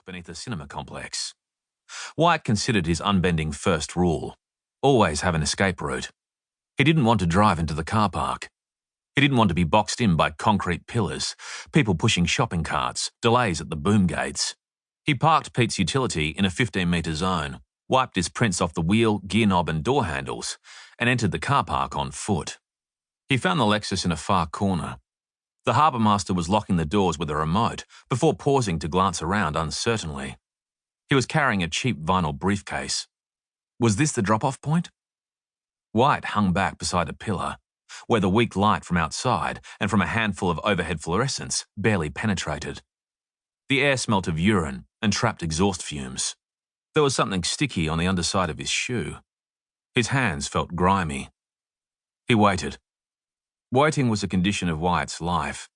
beneath a cinema complex. Wyatt considered his unbending first rule: always have an escape route. He didn't want to drive into the car park. He didn't want to be boxed in by concrete pillars, people pushing shopping carts, delays at the boom gates. He parked Pete's utility in a 15-metre zone, wiped his prints off the wheel, gear knob and door handles, and entered the car park on foot. He found the Lexus in a far corner. The harbour master was locking the doors with a remote before pausing to glance around uncertainly. He was carrying a cheap vinyl briefcase. Was this the drop-off point? Wyatt hung back beside a pillar, where the weak light from outside and from a handful of overhead fluorescents barely penetrated. The air smelt of urine and trapped exhaust fumes. There was something sticky on the underside of his shoe. His hands felt grimy. He waited. Waiting was a condition of Wyatt's life.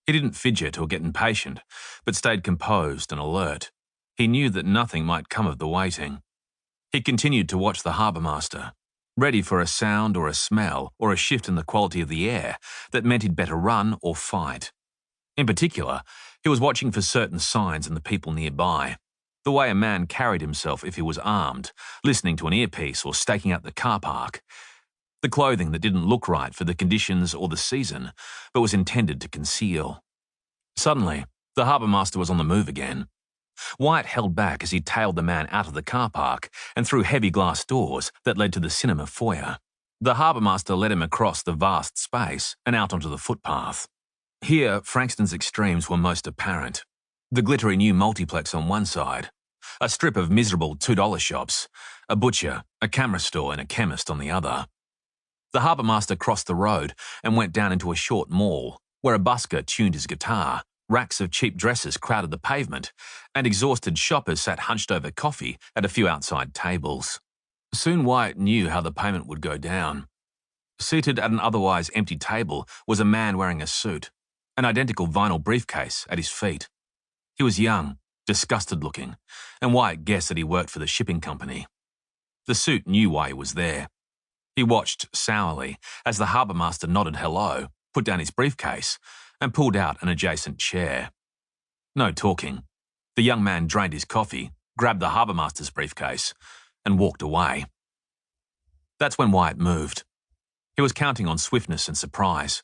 He didn't fidget or get impatient, but stayed composed and alert. He knew that nothing might come of the waiting. He continued to watch the harbour master, ready for a sound or a smell or a shift in the quality of the air that meant he'd better run or fight. In particular, he was watching for certain signs in the people nearby, the way a man carried himself if he was armed, listening to an earpiece or staking out the car park, the clothing that didn't look right for the conditions or the season, but was intended to conceal. Suddenly, the harbour master was on the move again. Wyatt held back as he tailed the man out of the car park and through heavy glass doors that led to the cinema foyer. The harbour master led him across the vast space and out onto the footpath. Here, Frankston's extremes were most apparent. The glittery new multiplex on one side, a strip of miserable $2 shops, a butcher, a camera store and a chemist on the other. The harbour master crossed the road and went down into a short mall, where a busker tuned his guitar, racks of cheap dresses crowded the pavement, and exhausted shoppers sat hunched over coffee at a few outside tables. Soon Wyatt knew how the payment would go down. Seated at an otherwise empty table was a man wearing a suit, an identical vinyl briefcase at his feet. He was young, disgusted-looking, and Wyatt guessed that he worked for the shipping company. The suit knew why he was there. He watched sourly as the harbour master nodded hello, put down his briefcase, and pulled out an adjacent chair. No talking. The young man drained his coffee, grabbed the harbour master's briefcase, and walked away. That's when Wyatt moved. He was counting on swiftness and surprise.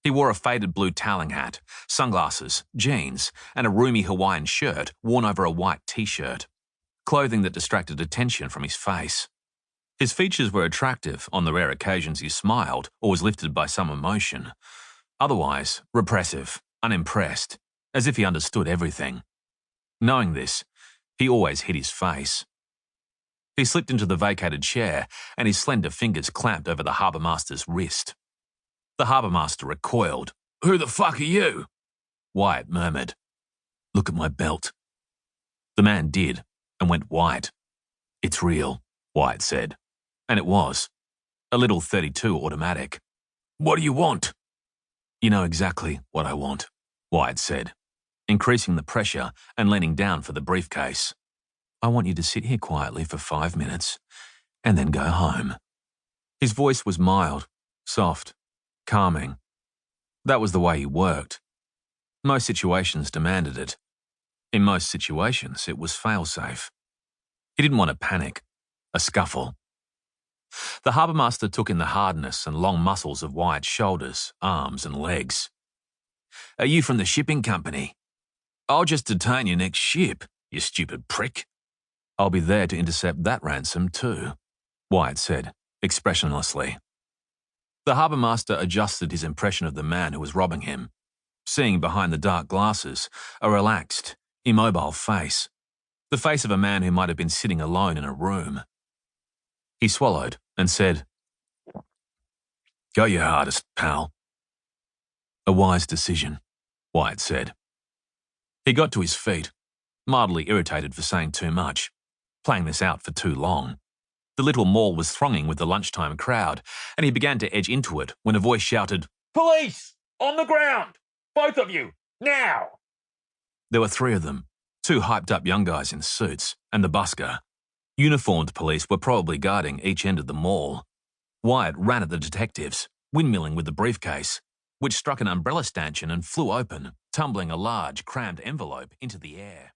He wore a faded blue toweling hat, sunglasses, jeans, and a roomy Hawaiian shirt worn over a white t-shirt, clothing that distracted attention from his face. His features were attractive on the rare occasions he smiled or was lifted by some emotion. Otherwise, repressive, unimpressed, as if he understood everything. Knowing this, he always hid his face. He slipped into the vacated chair and his slender fingers clamped over the harbour master's wrist. The harbour master recoiled. "Who the fuck are you?" Wyatt murmured. "Look at my belt." The man did and went white. "It's real," Wyatt said. And it was. A little .32 automatic. "What do you want?" "You know exactly what I want," Wyatt said, increasing the pressure and leaning down for the briefcase. "I want you to sit here quietly for 5 minutes and then go home." His voice was mild, soft, calming. That was the way he worked. Most situations demanded it. In most situations, it was fail-safe. He didn't want a panic, a scuffle. The harbour master took in the hardness and long muscles of Wyatt's shoulders, arms and legs. "Are you from the shipping company?" "I'll just detain your next ship, you stupid prick." "I'll be there to intercept that ransom too," Wyatt said, expressionlessly. The harbour master adjusted his impression of the man who was robbing him, seeing behind the dark glasses a relaxed, immobile face, the face of a man who might have been sitting alone in a room. He swallowed and said, "Go your hardest, pal." "A wise decision," Wyatt said. He got to his feet, mildly irritated for saying too much, playing this out for too long. The little mall was thronging with the lunchtime crowd, and he began to edge into it when a voice shouted, "Police! On the ground! Both of you! Now!" There were 3 of them, 2 hyped-up young guys in suits, and the busker. Uniformed police were probably guarding each end of the mall. Wyatt ran at the detectives, windmilling with the briefcase, which struck an umbrella stanchion and flew open, tumbling a large, crammed envelope into the air.